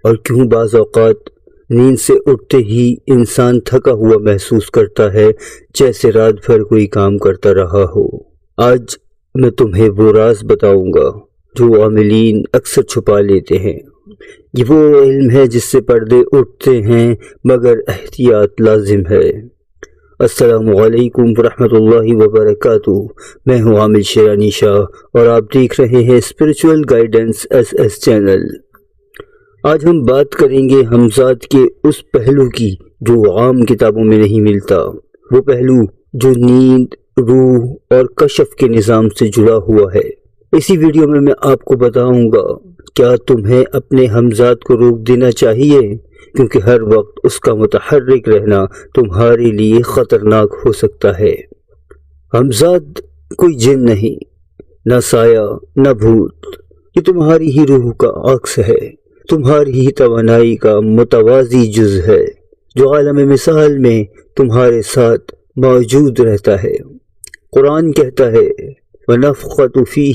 اور کیوں بعض اوقات نیند سے اٹھتے ہی انسان تھکا ہوا محسوس کرتا ہے، جیسے رات بھر کوئی کام کرتا رہا ہو۔ آج میں تمہیں وہ راز بتاؤں گا جو عاملین اکثر چھپا لیتے ہیں۔ یہ وہ علم ہے جس سے پردے اٹھتے ہیں مگر احتیاط لازم ہے۔ السلام علیکم ورحمۃ اللہ وبرکاتہ۔ میں ہوں عامل شیرانی شاہ اور آپ دیکھ رہے ہیں اسپریچول گائیڈنس ایس چینل۔ آج ہم بات کریں گے ہمزاد کے اس پہلو کی جو عام کتابوں میں نہیں ملتا، وہ پہلو جو نیند، روح اور کشف کے نظام سے جڑا ہوا ہے۔ اسی ویڈیو میں آپ کو بتاؤں گا کیا تمہیں اپنے ہمزاد کو روک دینا چاہیے، کیونکہ ہر وقت اس کا متحرک رہنا تمہارے لیے خطرناک ہو سکتا ہے۔ ہمزاد کوئی جن نہیں، نہ سایہ، نہ بھوت، یہ تمہاری ہی روح کا عکس ہے، تمہاری ہی توانائی کا متوازی جز ہے، جو عالم مثال میں تمہارے ساتھ موجود رہتا ہے۔ قرآن کہتا ہے وَنَفْخَتُ فِيهِ